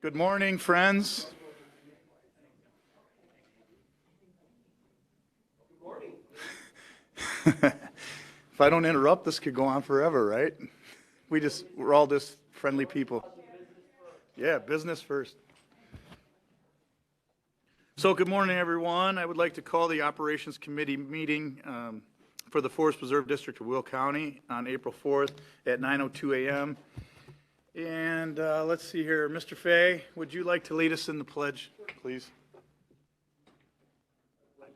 Good morning, friends. Good morning. If I don't interrupt, this could go on forever, right? We're all just friendly people. Yeah, business first. So good morning, everyone. I would like to call the Operations Committee meeting for the Forest Preserve District of Will County on April 4th at 9:02 a.m. And let's see here, Mr. Fay, would you like to lead us in the pledge, please?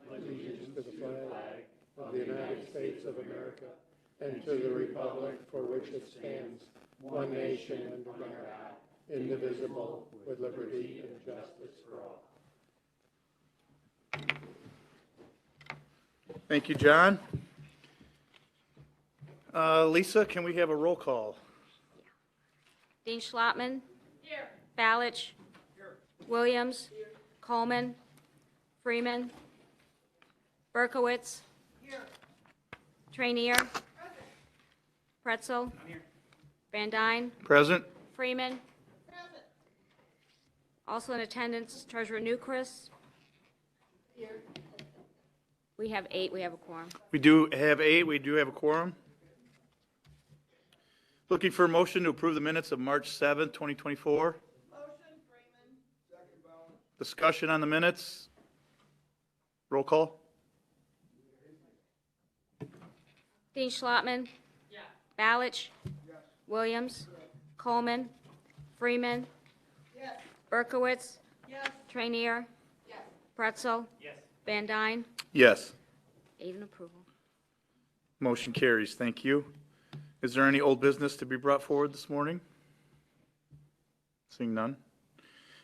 Allegiance to the flag of the United States of America and to the republic for which it stands, one nation under God, indivisible, with liberty and justice for all. Thank you, John. Lisa, can we have a roll call? Dean Schlottman. Here. Balich. Here. Williams. Here. Coleman. Freeman. Berkowitz. Here. Trainier. Present. Pretzel. I'm here. Van Dyne. Present. Freeman. Present. Also in attendance, Treasurer Newchrist. Here. We have 8. We have a quorum. We do have 8. We do have a quorum. Looking for a motion to approve the minutes of March 7th, 2024. Motion, Freeman. Second, Ballard. Discussion on the minutes. Roll call. Dean Schlottman. Yeah. Balich. Yes. Williams. Coleman. Freeman. Yes. Berkowitz. Yes. Trainier. Yes. Pretzel. Yes. Van Dyne. Yes. 8 in approval. Motion carries. Thank you. Is there any old business to be brought forward this morning? Seeing none.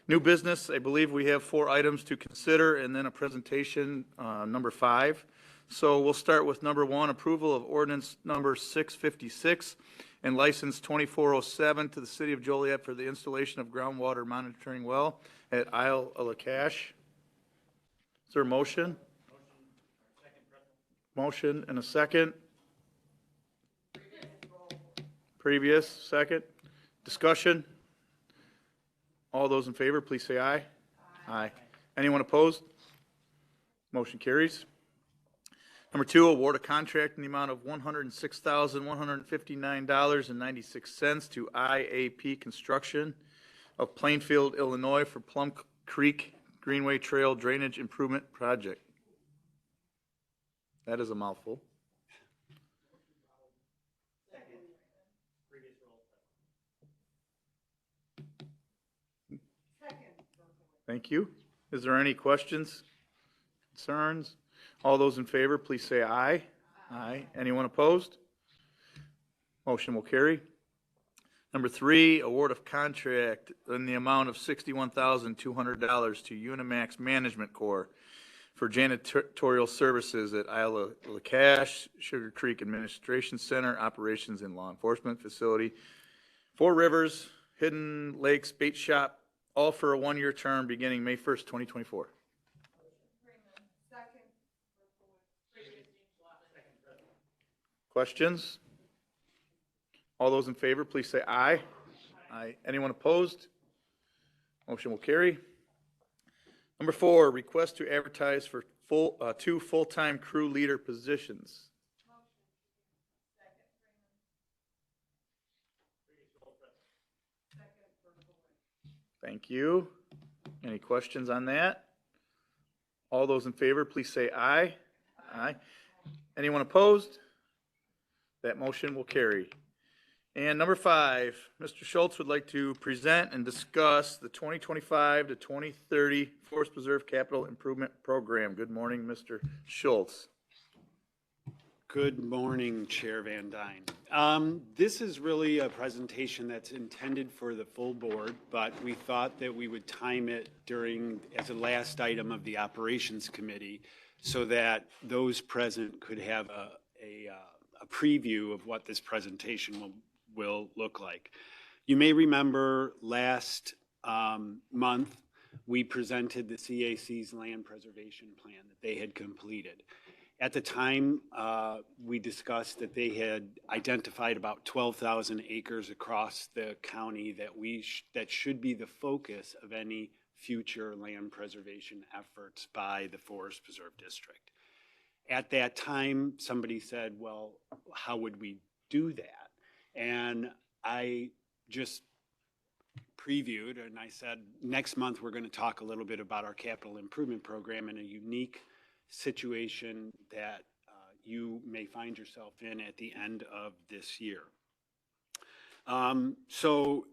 New business, I believe we have 4 items to consider and then a presentation, number 5. So we'll start with number 1, approval of ordinance number 656 and license 2407 to the city of Joliet for the installation of groundwater monitoring well at Isle of Lakash. Is there a motion? Motion and a second. Previous, second. Discussion. All those in favor, please say aye. Aye. Anyone opposed? Motion carries. Number 2, award a contract in the amount of $106,159.96 to IAP Construction of Plainfield, Illinois for Plum Creek Greenway Trail Drainage Improvement Project. That is a mouthful. Thank you. Is there any questions, concerns? All those in favor, please say aye. Aye. Anyone opposed? Motion will carry. Number 3, award of contract in the amount of $61,200 to Unimax Management Corps for janitorial services at Isle of Lakash, Sugar Creek Administration Center, operations and law enforcement facility, 4 Rivers, Hidden Lakes Bait Shop, all for a 1-year term beginning May 1st, 2024. Questions? All those in favor, please say aye. Aye. Anyone opposed? Motion will carry. Number 4, request to advertise for 2 full-time crew leader positions. Thank you. Any questions on that? All those in favor, please say aye. Aye. Anyone opposed? That motion will carry. And number 5, Mr. Schultz would like to present and discuss the 2025 to 2030 Forest Preserve Capital Improvement Program. Good morning, Mr. Schultz. Good morning, Chair Van Dyne. This is really a presentation that's intended for the full board, but we thought that we would time it as a last item of the Operations Committee so that those present could have a preview of what this presentation will look like. You may remember last month we presented the CAC's land preservation plan that they had completed. At the time, we discussed that they had identified about 12,000 acres across the county that should be the focus of any future land preservation efforts by the Forest Preserve District. At that time, somebody said, well, how would we do that? And I just previewed and I said, next month, we're going to talk a little bit about our capital improvement program and a unique situation that you may find yourself in at the end of this year. So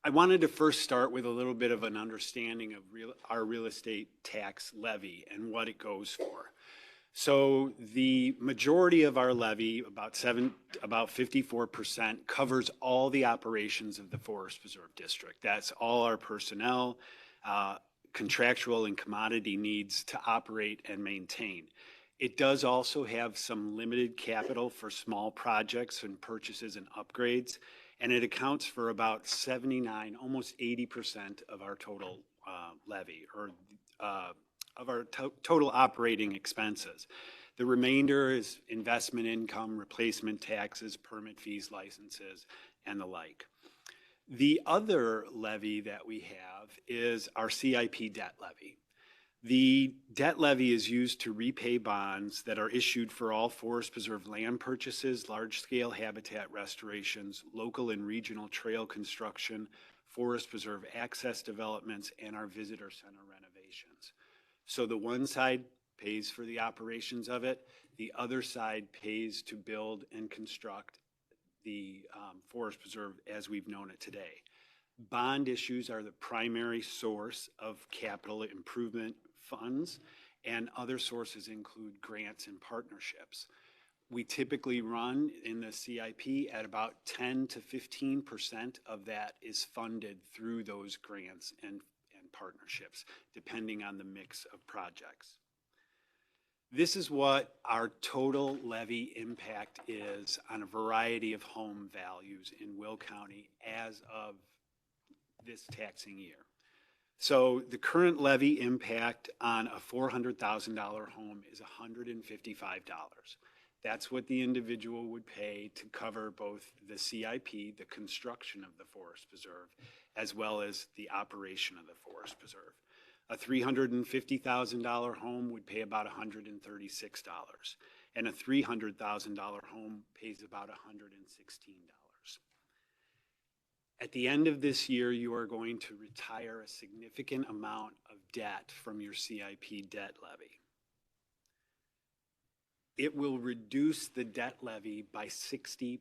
I wanted to first start with a little bit of an understanding of our real estate tax levy and what it goes for. So the majority of our levy, about 54%, covers all the operations of the Forest Preserve District. That's all our personnel, contractual and commodity needs to operate and maintain. It does also have some limited capital for small projects and purchases and upgrades, and it accounts for about 79, almost 80% of our total levy, or of our total operating expenses. The remainder is investment income, replacement taxes, permit fees, licenses, and the like. The other levy that we have is our CIP debt levy. The debt levy is used to repay bonds that are issued for all Forest Preserve land purchases, large-scale habitat restorations, local and regional trail construction, Forest Preserve access developments, and our visitor center renovations. So the one side pays for the operations of it, the other side pays to build and construct the Forest Preserve as we've known it today. Bond issues are the primary source of capital improvement funds, and other sources include grants and partnerships. We typically run in the CIP at about 10 to 15% of that is funded through those grants and partnerships, depending on the mix of projects. This is what our total levy impact is on a variety of home values in Will County as of this taxing year. So the current levy impact on a $400,000 home is $155. That's what the individual would pay to cover both the CIP, the construction of the Forest Preserve, as well as the operation of the Forest Preserve. A $350,000 home would pay about $136, and a $300,000 home pays about $116. At the end of this year, you are going to retire a significant amount of debt from your CIP debt levy. It will reduce the debt levy by 60%,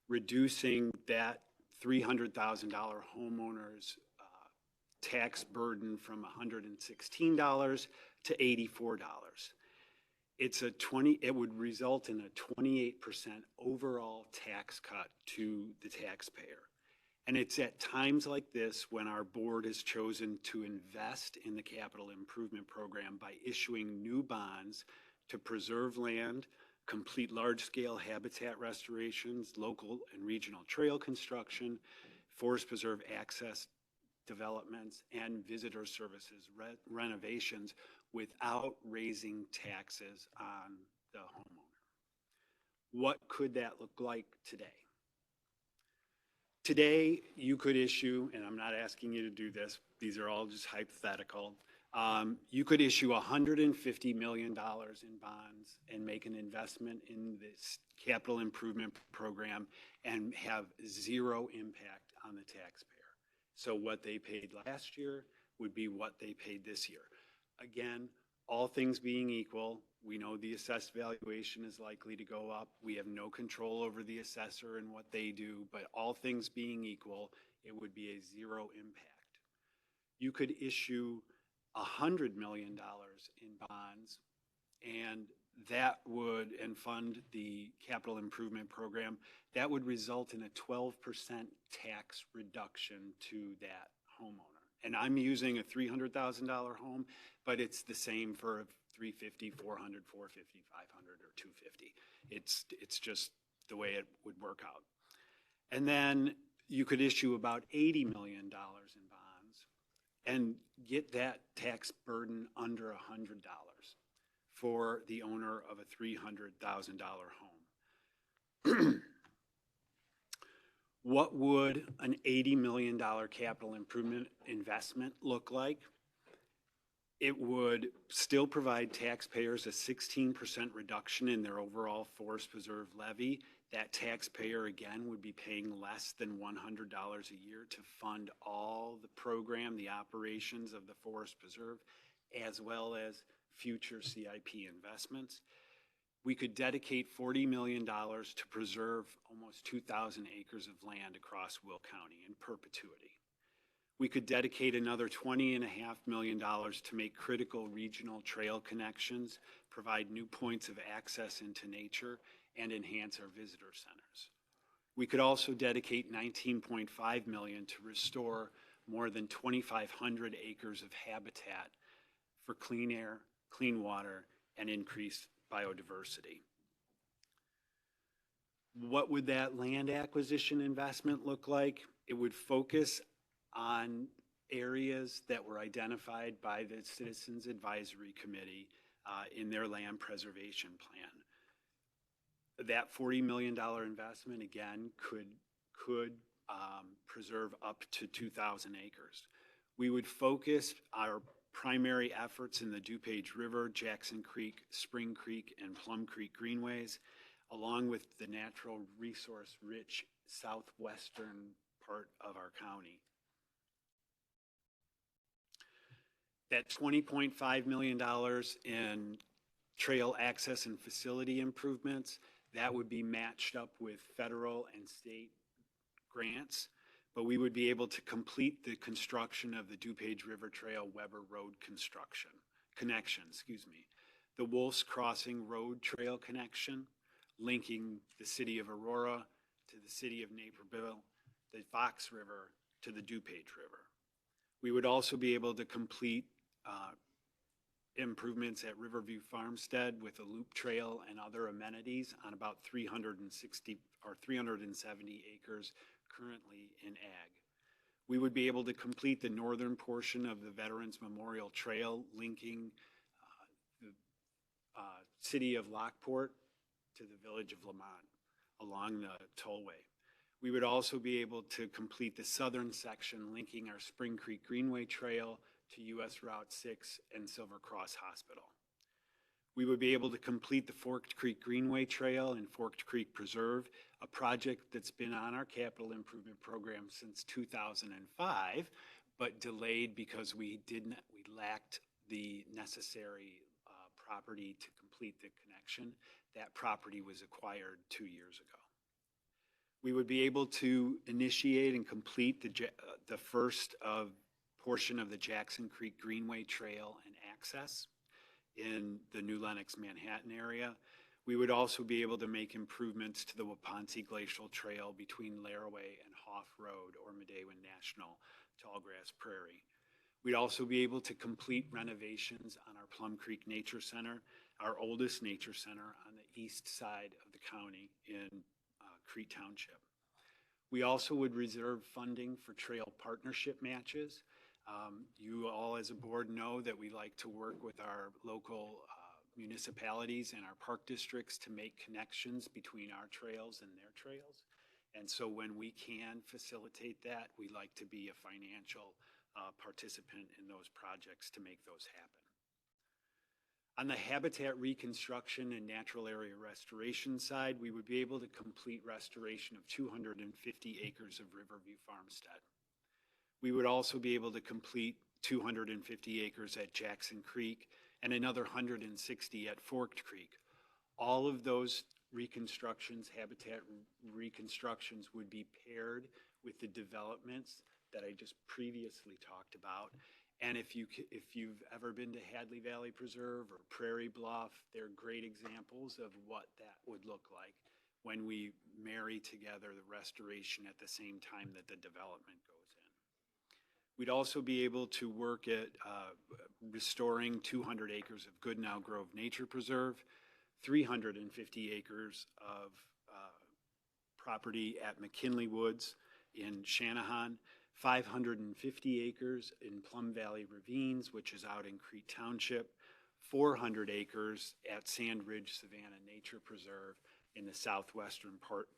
reducing that $300,000 homeowner's tax burden from $116 to $84. It would result in a 28% overall tax cut to the taxpayer. And it's at times like this when our board has chosen to invest in the capital improvement program by issuing new bonds to preserve land, complete large-scale habitat restorations, local and regional trail construction, Forest Preserve access developments, and visitor services renovations without raising taxes on the homeowner. What could that look like today? Today, you could issue, and I'm not asking you to do this, these are all just hypothetical, you could issue $150 million in bonds and make an investment in this capital improvement program and have zero impact on the taxpayer. So what they paid last year would be what they paid this year. Again, all things being equal, we know the assessed valuation is likely to go up. We have no control over the assessor and what they do, but all things being equal, it would be a zero impact. You could issue $100 million in bonds, and that would, and fund the capital improvement program, that would result in a 12% tax reduction to that homeowner. And I'm using a $300,000 home, but it's the same for 350, 400, 450, 500, or 250. It's just the way it would work out. And then you could issue about $80 million in bonds and get that tax burden under $100. for the owner of a $300,000 home. What would an $80 million capital improvement investment look like? It would still provide taxpayers a 16% reduction in their overall forest preserve levy. That taxpayer, again, would be paying less than $100 a year to fund all the program, the operations of the forest preserve, as well as future CIP investments. We could dedicate $40 million to preserve almost 2,000 acres of land across Will County in perpetuity. We could dedicate another $20.5 million to make critical regional trail connections, provide new points of access into nature, and enhance our visitor centers. We could also dedicate $19.5 million to restore more than 2,500 acres of habitat for clean air, clean water, and increased biodiversity. What would that land acquisition investment look like? It would focus on areas that were identified by the Citizens Advisory Committee in their land preservation plan. That $40 million investment, again, could preserve up to 2,000 acres. We would focus our primary efforts in the DuPage River, Jackson Creek, Spring Creek, and Plum Creek greenways, along with the natural resource-rich southwestern part of our county. That $20.5 million in trail access and facility improvements, that would be matched up with federal and state grants, but we would be able to complete the construction of the DuPage River Trail Weber Road connection, the Wolf's Crossing Road Trail connection, linking the city of Aurora to the city of Naperville, the Fox River to the DuPage River. We would also be able to complete improvements at Riverview Farmstead with a loop trail and other amenities on about 360 or 370 acres currently in ag. We would be able to complete the northern portion of the Veterans Memorial Trail linking the city of Lockport to the village of Lamont along the tollway. We would also be able to complete the southern section linking our Spring Creek Greenway Trail to US Route 6 and Silver Cross Hospital. We would be able to complete the Forked Creek Greenway Trail and Forked Creek Preserve, a project that's been on our capital improvement program since 2005, but delayed because we lacked the necessary property to complete the connection. That property was acquired 2 years ago. We would be able to initiate and complete the first portion of the Jackson Creek Greenway Trail and access in the New Lenox, Manhattan area. We would also be able to make improvements to the Waponsie Glacial Trail between Laraway and Hoff Road or Medewan National Tallgrass Prairie. We'd also be able to complete renovations on our Plum Creek Nature Center, our oldest nature center on the east side of the county in Crete Township. We also would reserve funding for trail partnership matches. You all as a board know that we like to work with our local municipalities and our park districts to make connections between our trails and their trails. And so when we can facilitate that, we like to be a financial participant in those projects to make those happen. On the habitat reconstruction and natural area restoration side, we would be able to complete restoration of 250 acres of Riverview Farmstead. We would also be able to complete 250 acres at Jackson Creek and another 160 at Forked Creek. All of those reconstructions, habitat reconstructions, would be paired with the developments that I just previously talked about. And if you've ever been to Hadley Valley Preserve or Prairie Bluff, they're great examples of what that would look like when we marry together the restoration at the same time that the development goes in. We'd also be able to work at restoring 200 acres of Goodnow Grove Nature Preserve, 350 acres of property at McKinley Woods in Shanahan, 550 acres in Plum Valley Ravines, which is out in Crete Township, 400 acres at Sand Ridge Savannah Nature Preserve in the southwestern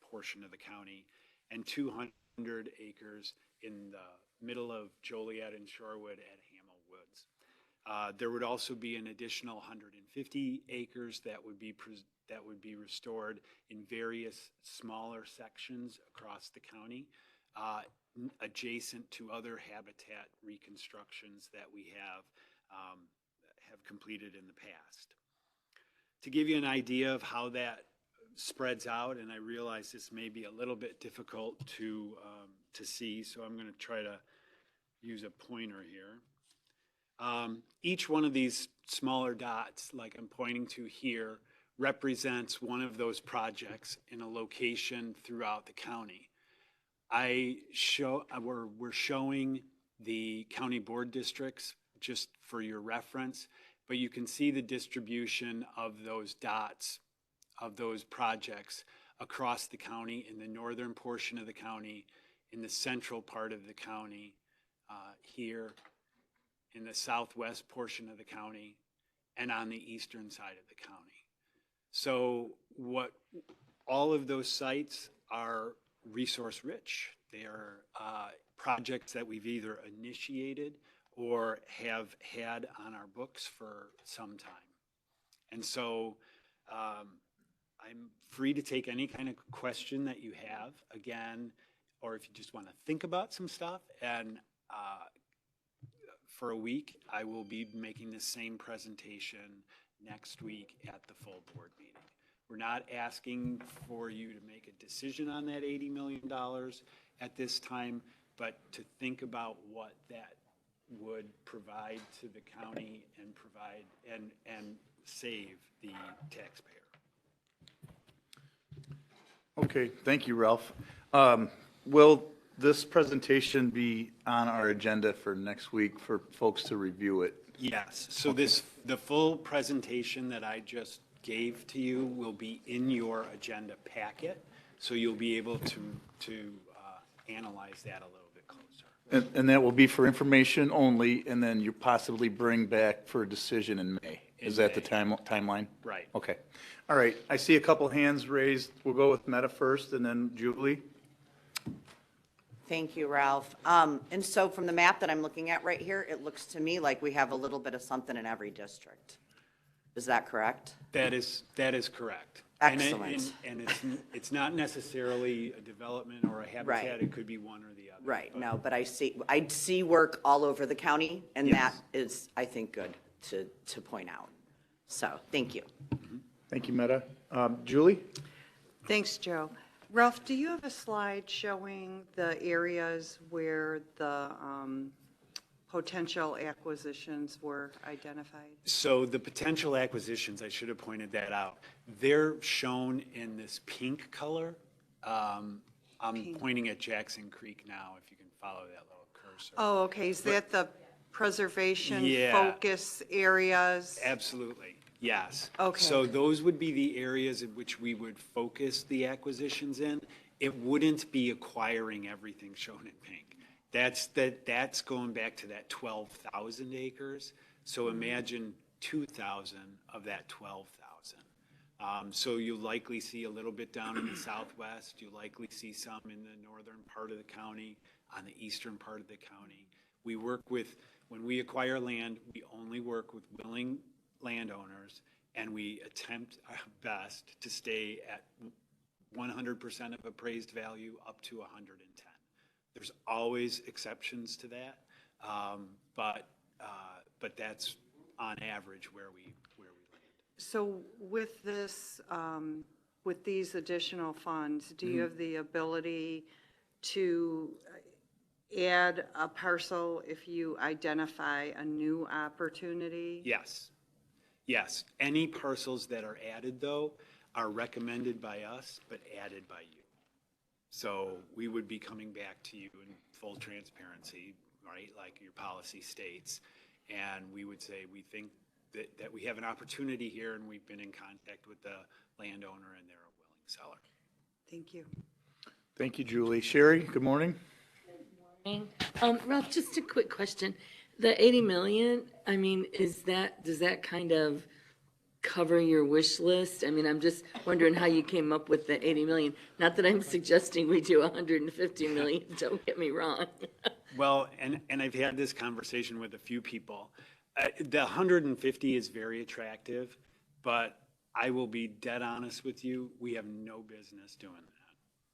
portion of the county, and 200 acres in the middle of Joliet and Shorewood at Hamel Woods. There would also be an additional 150 acres that would be restored in various smaller sections across the county, adjacent to other habitat reconstructions that we have completed in the past. To give you an idea of how that spreads out, and I realize this may be a little bit difficult to see, so I'm going to try to use a pointer here. Each one of these smaller dots, like I'm pointing to here, represents one of those projects in a location throughout the county. We're showing the county board districts just for your reference, but you can see the distribution of those dots, of those projects across the county, in the northern portion of the county, in the central part of the county, here, in the southwest portion of the county, and on the eastern side of the county. So all of those sites are resource rich. They are projects that we've either initiated or have had on our books for some time. And so I'm free to take any kind of question that you have, again, or if you just want to think about some stuff. And for a week, I will be making the same presentation next week at the full board meeting. We're not asking for you to make a decision on that $80 million at this time, but to think about what that would provide to the county and provide and save the taxpayer. Okay, thank you, Ralph. Will this presentation be on our agenda for next week for folks to review it? Yes, so the full presentation that I just gave to you will be in your agenda packet, so you'll be able to analyze that a little bit closer. And that will be for information only, and then you possibly bring back for a decision in May? Is that the timeline? Right. Okay. All right, I see a couple hands raised. We'll go with Meta first, and then Julie. Thank you, Ralph. And so from the map that I'm looking at right here, it looks to me like we have a little bit of something in every district. Is that correct? That is correct. Excellent. And it's not necessarily a development or a habitat, Right. It could be one or the other. Right, but- no, but I see work all over the county, and that Yes. is, I think, good to point out. So, thank you. Thank you, Meta. Julie? Thanks, Joe. Ralph, do you have a slide showing the areas where the potential acquisitions were identified? So the potential acquisitions, I should have pointed that out. They're shown in this pink color. I'm pointing at Jackson Creek now, if you can follow that little cursor. Oh, okay, is that the preservation Yeah. focus areas? Absolutely, yes. Okay. So those would be the areas in which we would focus the acquisitions in. It wouldn't be acquiring everything shown in pink. That's going back to that 12,000 acres. So imagine 2,000 of that 12,000. So you'll likely see a little bit down in the southwest. You'll likely see some in the northern part of the county, on the eastern part of the county. We work with, when we acquire land, we only work with willing landowners, and we attempt our best to stay at 100% of appraised value up to 110. There's always exceptions to that, but that's on average where we land. So with this, with these additional funds, do you have the ability to add a parcel if you identify a new opportunity? Yes, yes. Any parcels that are added, though, are recommended by us, but added by you. So we would be coming back to you in full transparency, right, like your policy states, and we would say, we think that we have an opportunity here, and we've been in contact with the landowner, and they're a willing seller. Thank you. Thank you, Julie. Sherry, good morning. Ralph, just a quick question. The 80 million, I mean, does that kind of cover your wish list? I mean, I'm just wondering how you came up with the 80 million. Not that I'm suggesting we do 150 million, don't get me wrong. Well, and I've had this conversation with a few people. The 150 is very attractive, but I will be dead honest with you, we have no business doing that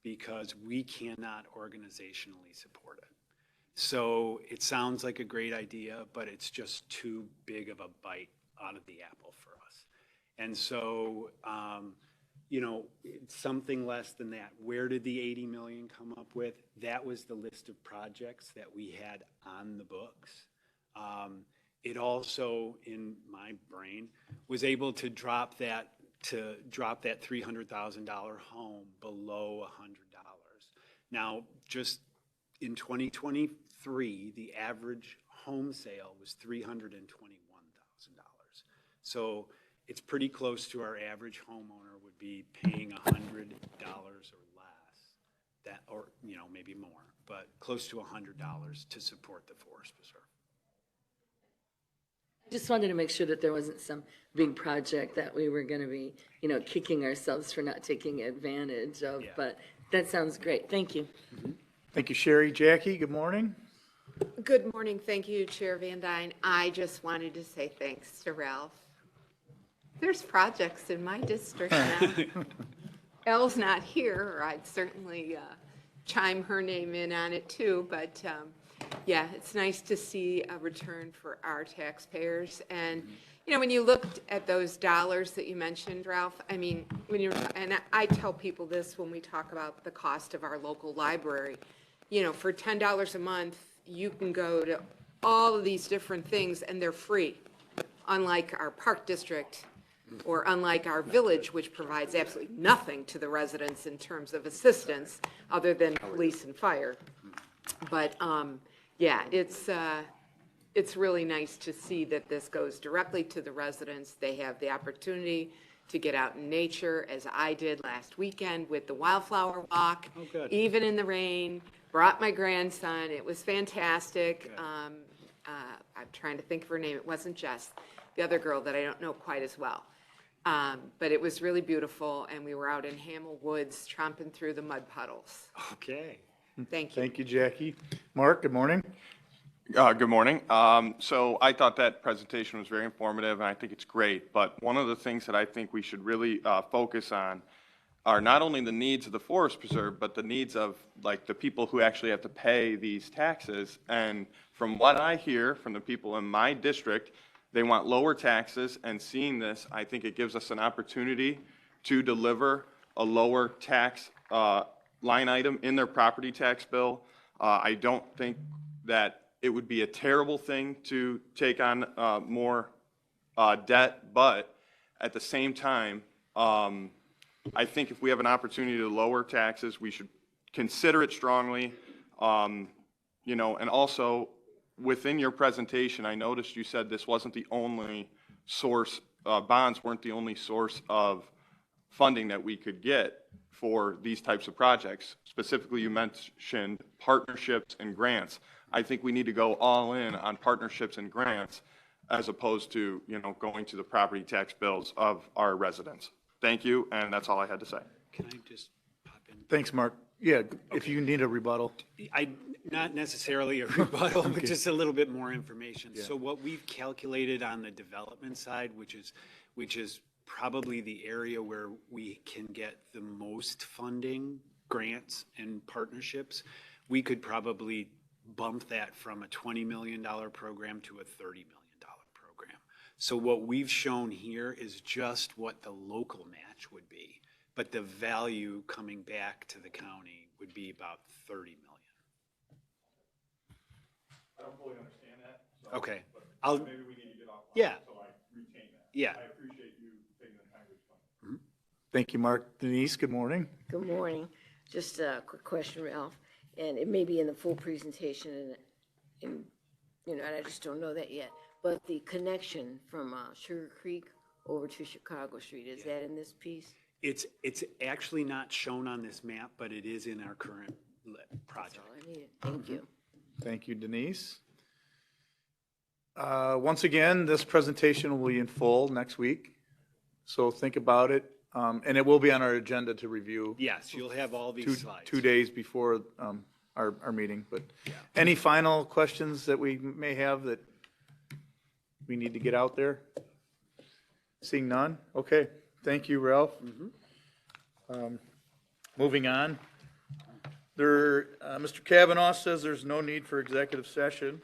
because we cannot organizationally support it. So it sounds like a great idea, but it's just too big of a bite out of the apple for us. And so, you know, it's something less than that. Where did the 80 million come up with? That was the list of projects that we had on the books. It also, in my brain, was able to drop that $300,000 home below $100. Now, just in 2023, the average home sale was $321,000. So it's pretty close to our average homeowner would be paying $100 or less, that, or, you know, maybe more, but close to $100 to support the forest preserve. Just wanted to make sure that there wasn't some big project that we were going to be, you know, kicking ourselves for not taking advantage of, Yeah. but that sounds great. Thank you. Thank you, Sherry. Jackie, good morning. Good morning. Thank you, Chair Van Dyne. I just wanted to say thanks to Ralph. There's projects in my district now. Elle's not here, or I'd certainly chime her name in on it too, but yeah, it's nice to see a return for our taxpayers. And, you know, when you looked at those dollars that you mentioned, Ralph, I mean, when you're, and I tell people this when we talk about the cost of our local library, you know, for $10 a month, you can go to all of these different things and they're free, unlike our park district or unlike our village, which provides absolutely nothing to the residents in terms of assistance other than police and fire. But yeah, it's really nice to see that this goes directly to the residents. They have the opportunity to get out in nature, as I did last weekend with the wildflower walk. Oh, good. Even in the rain, brought my grandson. It was fantastic. I'm trying to think of her name. It wasn't Jess, the other girl that I don't know quite as well. But it was really beautiful, and we were out in Hamel Woods tromping through the mud puddles. Okay. Thank you. Thank you, Jackie. Mark, good morning. Good morning. So I thought that presentation was very informative, and I think it's great. But one of the things that I think we should really focus on are not only the needs of the forest preserve, but the needs of like the people who actually have to pay these taxes. And from what I hear from the people in my district, they want lower taxes. And seeing this, I think it gives us an opportunity to deliver a lower tax line item in their property tax bill. I don't think that it would be a terrible thing to take on more debt, but at the same time, I think if we have an opportunity to lower taxes, we should consider it strongly. You know, and also within your presentation, I noticed you said this wasn't the only source, bonds weren't the only source of funding that we could get for these types of projects. Specifically, you mentioned partnerships and grants. I think we need to go all in on partnerships and grants as opposed to, you know, going to the property tax bills of our residents. Thank you, and that's all I had to say. Can I just pop in? Thanks, Mark. Yeah, if you need a rebuttal. Not necessarily a rebuttal, but just a little bit more information. So what we've calculated on the development side, which is probably the area where we can get the most funding, grants and partnerships, we could probably bump that from a $20 million program to a $30 million program. So what we've shown here is just what the local match would be, but the value coming back to the county would be about 30 million. I don't fully understand that. Okay. Maybe we need to get off. Yeah. So I retain that. Yeah. I appreciate you taking the time to explain. Thank you, Mark. Denise, good morning. Good morning. Just a quick question, Ralph, and it may be in the full presentation, and you know, and I just don't know that yet. But the connection from Sugar Creek over to Chicago Street, is that in this piece? It's actually not shown on this map, but it is in our current project. That's all I needed. Thank you. Thank you, Denise. Once again, this presentation will be in full next week, so think about it. And it will be on our agenda to review Yes, you'll have all two, these slides. 2 days before our meeting. But any final questions that we may have that we need to get out there? Seeing none? Okay, thank you, Ralph. Moving on. Mr. Kavanaugh says there's no need for executive session.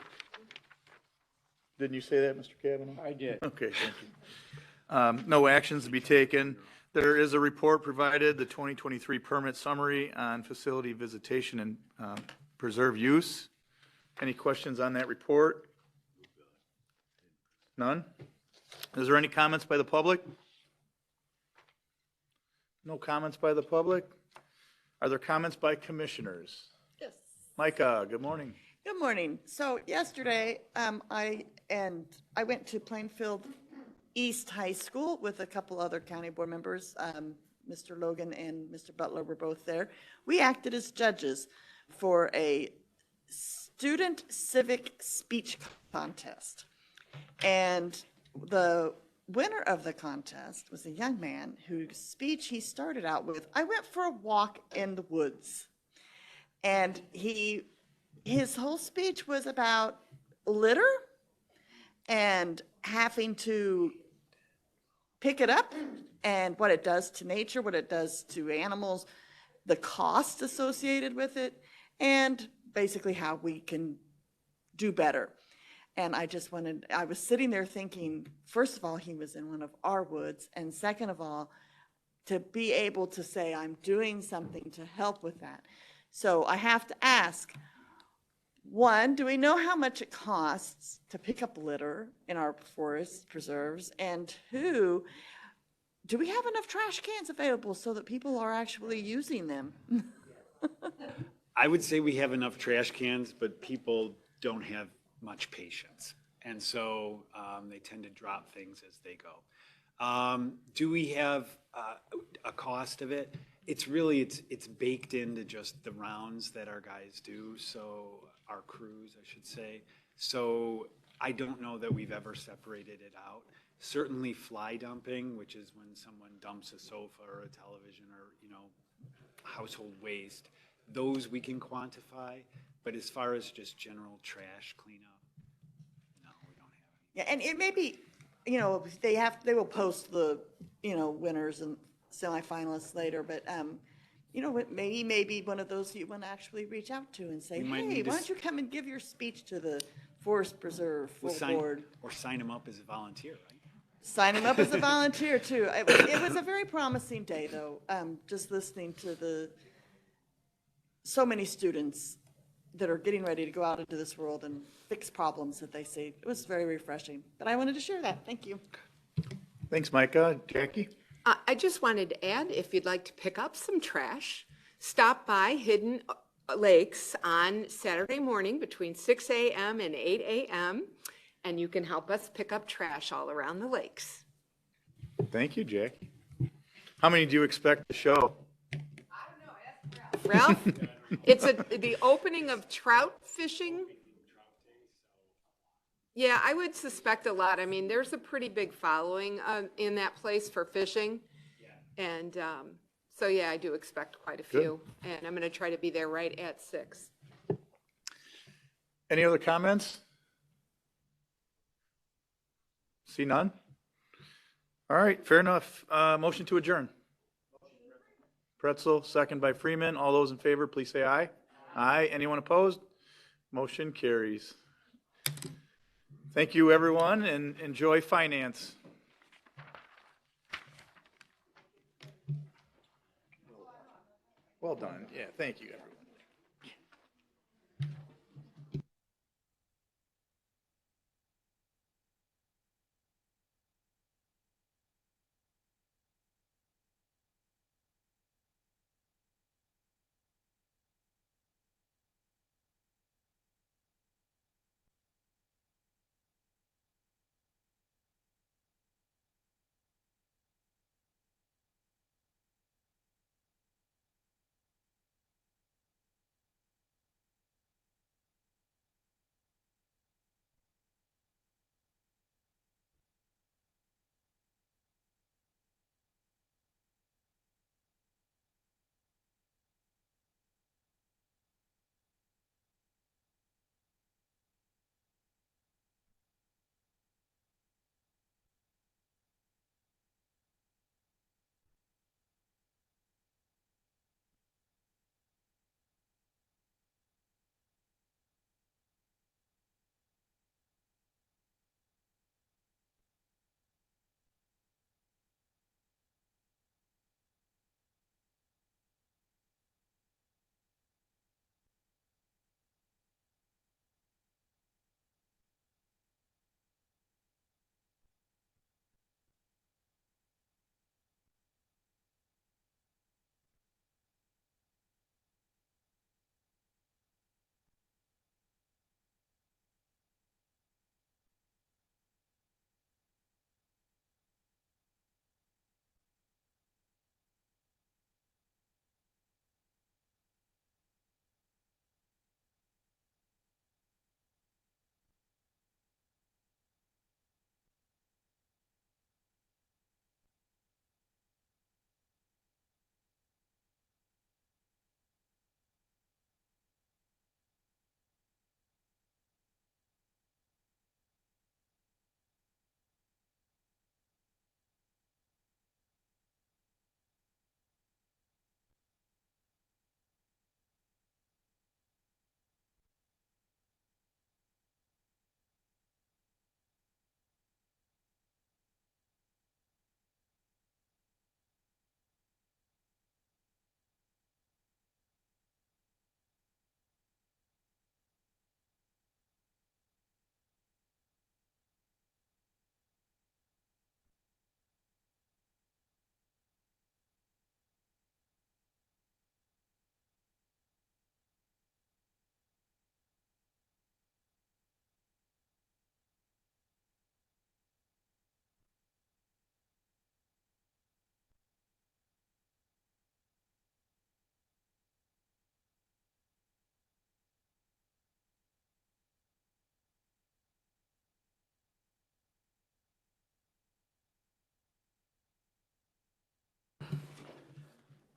Didn't you say that, Mr. Kavanaugh? I did. Okay, thank you. No actions to be taken. There is a report provided, the 2023 permit summary on facility visitation and preserve use. Any questions on that report? None? Is there any comments by the public? No comments by the public? Are there comments by commissioners? Yes. Micah, good morning. Good morning. So yesterday, I went to Plainfield East High School with a couple other county board members. Mr. Logan and Mr. Butler were both there. We acted as judges for a student civic speech contest. And the winner of the contest was a young man whose speech he started out with, "I went for a walk in the woods." And his whole speech was about litter and having to pick it up and what it does to nature, what it does to animals, the cost associated with it, and basically how we can do better. And I was sitting there thinking, first of all, he was in one of our woods, and second of all, to be able to say, I'm doing something to help with that. So I have to ask, one, do we know how much it costs to pick up litter in our forest preserves? And two, do we have enough trash cans available so that people are actually using them? I would say we have enough trash cans, but people don't have much patience. And so they tend to drop things as they go. Do we have a cost of it? It's really, it's baked into just the rounds that our guys do, so our crews, I should say. So I don't know that we've ever separated it out. Certainly fly dumping, which is when someone dumps a sofa or a television or, household waste, those we can quantify. But as far as just general trash cleanup, no, we don't have any. Yeah, and it may be, they will post the, winners and semifinalists later, but, it may be one of those you want to actually reach out to and say, We might hey, need to why don't you come and give your speech to the Forest Preserve full board? Or sign them up as a volunteer, right? Sign him up as a volunteer too. It was a very promising day though, just listening to so many students that are getting ready to go out into this world and fix problems that they see. It was very refreshing, but I wanted to share that. Thank you. Thanks, Micah. Jackie? I just wanted to add, if you'd like to pick up some trash, stop by Hidden Lakes on Saturday morning between 6 a.m. and 8 a.m., and you can help us pick up trash all around the lakes. Thank you, Jackie. How many do you expect to show? Ralph, it's the opening of trout fishing. Yeah, I would suspect a lot. I mean, there's a pretty big following in that place for fishing. And so, yeah, I do expect quite a few. And I'm going to try to be there right at 6. Any other comments? See none? All right, fair enough. Motion to adjourn. Pretzel, second by Freeman. All those in favor, please say aye. Aye. Anyone opposed? Motion carries. Thank you, everyone, and enjoy finance. Well done. Yeah, thank you, everyone.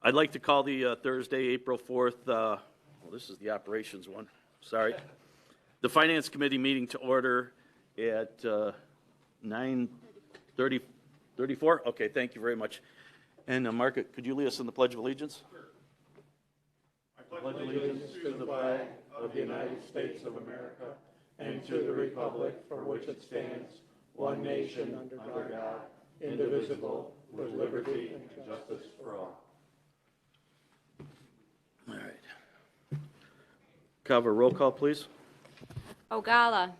I'd like to call the Thursday, April 4th, well, this is the operations one, sorry. The Finance Committee meeting to order at 9:34? Okay, thank you very much. And Mark, could you lead us in the Pledge of Allegiance? I pledge allegiance to the flag of the United States of America and to the republic for which it stands, one nation under God, indivisible, with liberty and justice for all. All right. Can I have a roll call, please? Ogala.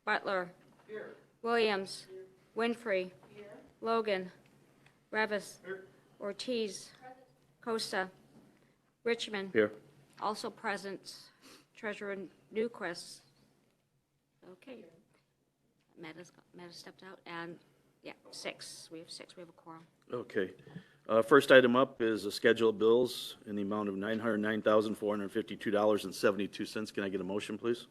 Butler. Williams. Winfrey. Logan. Revis. Ortiz. Costa. Richmond. Here. Also present, Treasurer Newquist. Okay. Meta stepped out, and, yeah, six. We have six. We have a quorum. Okay. First item up is a schedule of bills in the amount of $909,452.72. Can I get a motion, please?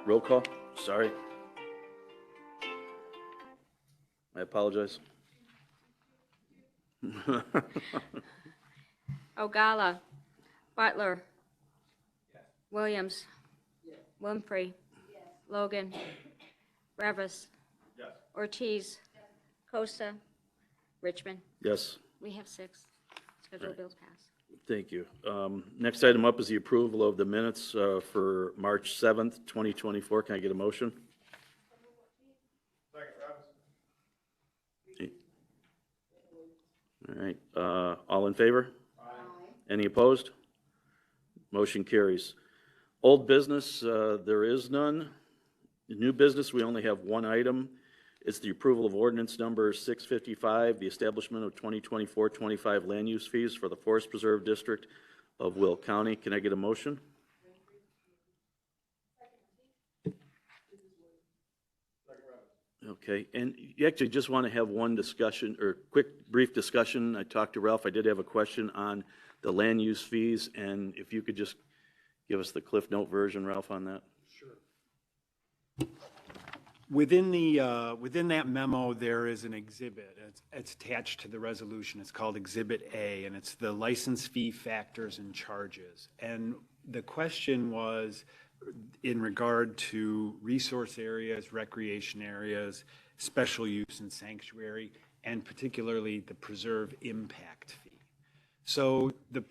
Roll call. Sorry. I apologize. Ogala. Butler. Williams. Winfrey. Logan. Revis. Ortiz. Costa. Richmond. Yes. We have six. Scheduled bills passed. Thank you. Next item up is the approval of the minutes for March 7th, 2024. Can I get a motion? All right. All in favor? Aye. Any opposed? Motion carries. Old business, there is none. New business, we only have one item. It's the approval of ordinance number 655, the establishment of 2024-25 land use fees for the Forest Preserve District of Will County. Can I get a motion? Okay, and you actually just want to have one discussion, or quick, brief discussion. I talked to Ralph. I did have a question on the land use fees, and if you could just give us the Cliff Note version, Ralph, on that. Within that memo, there is an exhibit. It's attached to the resolution. It's called Exhibit A, and it's the license fee factors and charges. And the question was in regard to resource areas, recreation areas, special use and sanctuary, and particularly the preserve impact fee. So the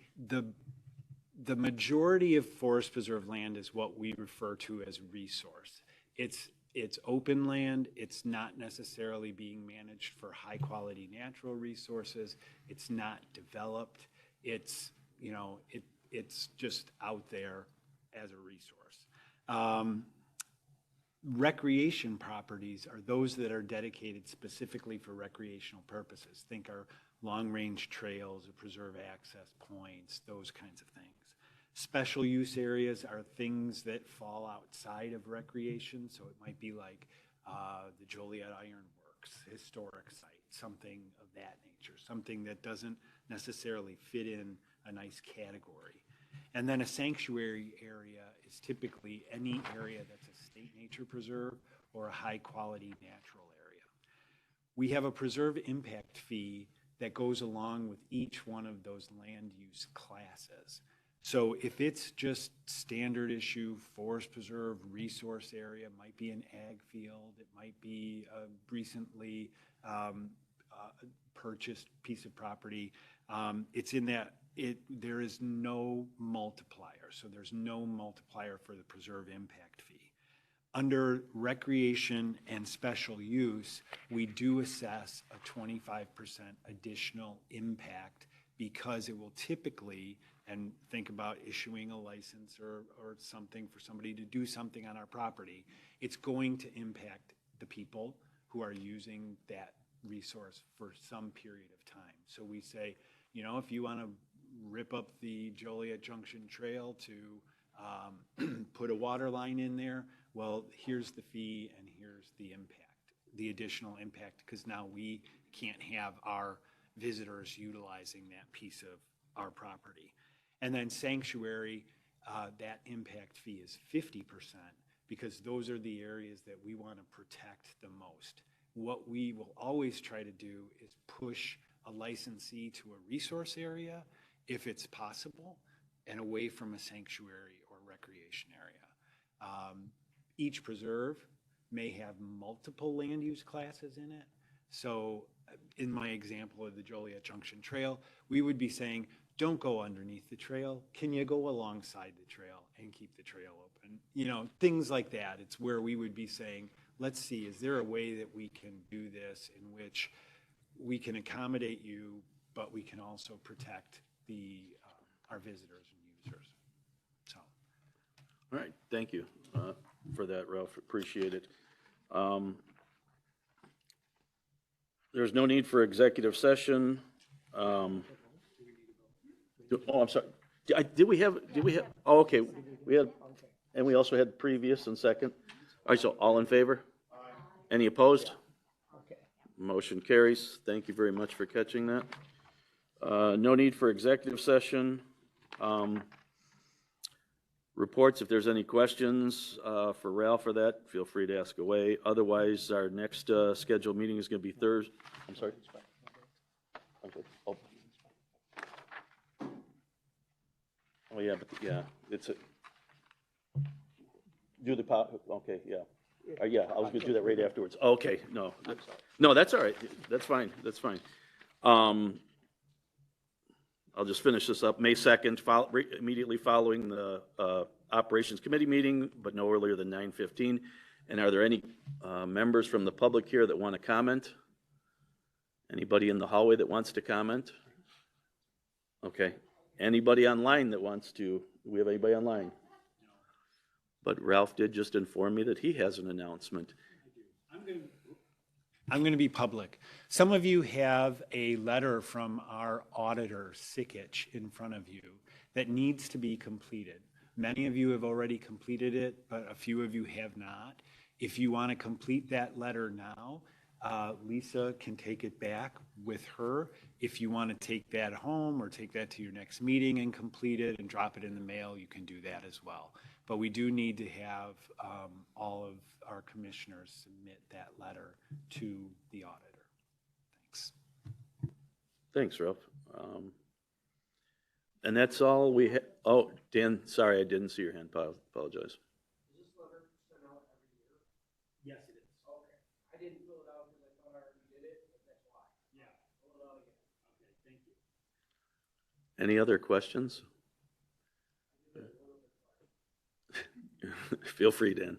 majority of forest preserve land is what we refer to as resource. It's open land. It's not necessarily being managed for high quality natural resources. It's not developed. It's just out there as a resource. Recreation properties are those that are dedicated specifically for recreational purposes. Think our long-range trails or preserve access points, those kinds of things. Special use areas are things that fall outside of recreation, so it might be like the Joliet Iron Works, historic site, something of that nature, something that doesn't necessarily fit in a nice category. And then a sanctuary area is typically any area that's a state nature preserve or a high-quality natural area. We have a preserve impact fee that goes along with each one of those land use classes. So if it's just standard issue, forest preserve, resource area, might be an ag field, it might be a recently purchased piece of property, it's in that, there is no multiplier. So there's no multiplier for the preserve impact fee. Under recreation and special use, we do assess a 25% additional impact because it will typically, and think about issuing a license or something for somebody to do something on our property, it's going to impact the people who are using that resource for some period of time. So we say, if you want to rip up the Joliet Junction Trail to put a water line in there, well, here's the fee and here's the impact, the additional impact, because now we can't have our visitors utilizing that piece of our property. And then sanctuary, that impact fee is 50% because those are the areas that we want to protect the most. What we will always try to do is push a licensee to a resource area, if it's possible, and away from a sanctuary or recreation area. Each preserve may have multiple land use classes in it. So in my example of the Joliet Junction Trail, we would be saying, don't go underneath the trail. Can you go alongside the trail and keep the trail open? You know, things like that. It's where we would be saying, let's see, is there a way that we can do this in which we can accommodate you, but we can also protect our visitors and users? So. All right, thank you for that, Ralph, appreciate it. There's no need for executive session. Oh, I'm sorry. Did we have, oh, okay, we had, and we also had previous and second. All right, so all in favor? Any opposed? Motion carries. Thank you very much for catching that. No need for executive session. Reports, if there's any questions for Ralph for that, feel free to ask away. Otherwise, our next scheduled meeting is going to be Thursday. I'm sorry? Okay. Oh, yeah, but, yeah, it's a, do the pop, okay, yeah. Yeah, I was gonna do that right afterwards. Okay, no, no, that's all right. That's fine, that's fine. I'll just finish this up. May 2nd, immediately following the Operations Committee meeting, but no earlier than 9:15. And are there any members from the public here that want to comment? Anybody in the hallway that wants to comment? Okay. Anybody online that wants to? Do we have anybody online? But Ralph did just inform me that he has an announcement. I'm going to be public. Some of you have a letter from our auditor, Sikich, in front of you that needs to be completed. Many of you have already completed it, but a few of you have not. If you want to complete that letter now, Lisa can take it back with her. If you want to take that home or take that to your next meeting and complete it and drop it in the mail, you can do that as well. But we do need to have all of our commissioners submit that letter to the auditor. Thanks. Thanks, Ralph. And that's all we have. Oh, Dan, sorry, I didn't see your hand. Apologize. Is this letter sent out every year? Yes, it is. Okay. I didn't fill it out because I thought I already did it, but that's why. Yeah. Fill it out again. Okay, thank you. Any other questions? Feel free, Dan.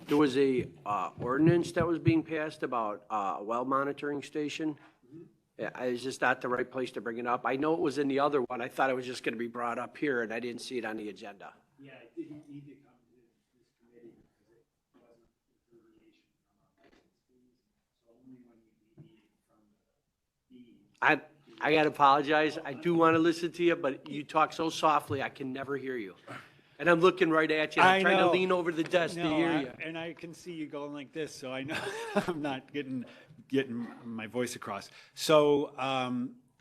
There was a ordinance that was being passed about a well monitoring station. Yeah, is this not the right place to bring it up? I know it was in the other one. I thought it was just going to be brought up here, and I didn't see it on the agenda. Yeah, it didn't need to come to this committee because it wasn't a deviation from our license fees. So only when you deviate from the fees. I got to apologize. I do want to listen to you, but you talk so softly, I can never hear you. And I'm looking right at you. I'm trying to lean over the desk to hear you. And I can see you going like this, so I know I'm not getting my voice across. So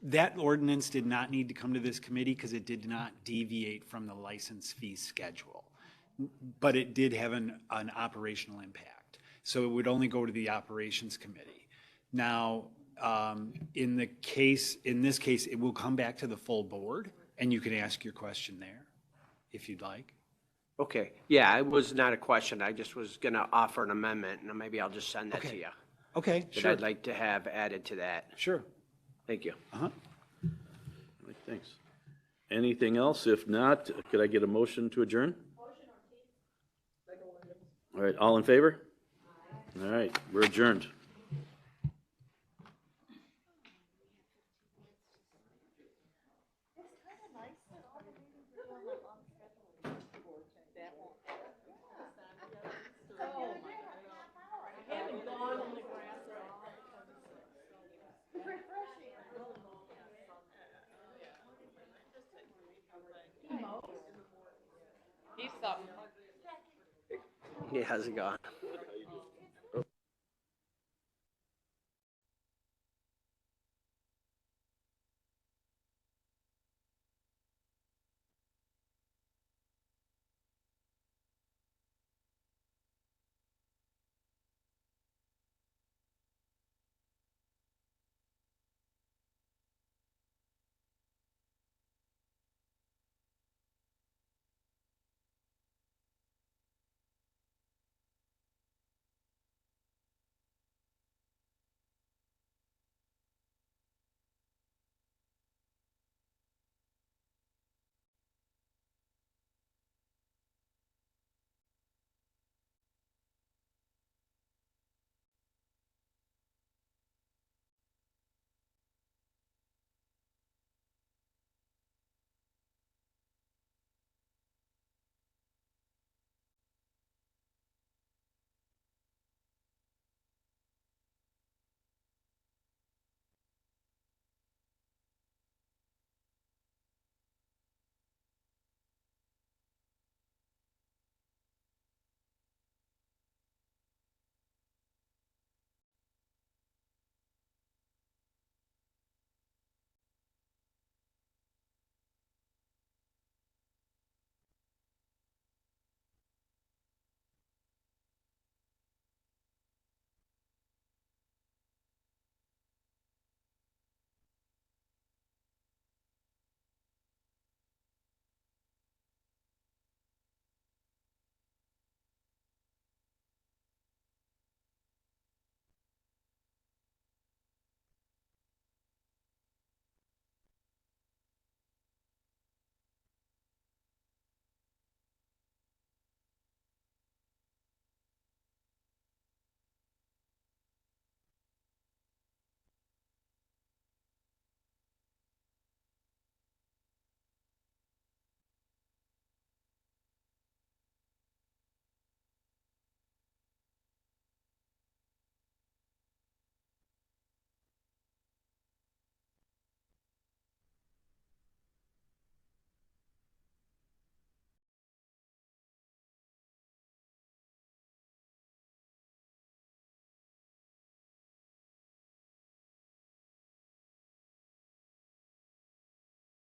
that ordinance did not need to come to this committee because it did not deviate from the license fee schedule. But it did have an operational impact. So it would only go to the operations committee. Now, in this case, it will come back to the full board, and you can ask your question there, if you'd like. Okay. Yeah, it was not a question. I just was going to offer an amendment, and maybe I'll just send that to you. Okay, That sure. I'd like to have added to that. Sure. Thank you. All right, thanks. Anything else? If not, could I get a motion to adjourn? All right, all in favor? All right, we're adjourned. Yeah, how's it going?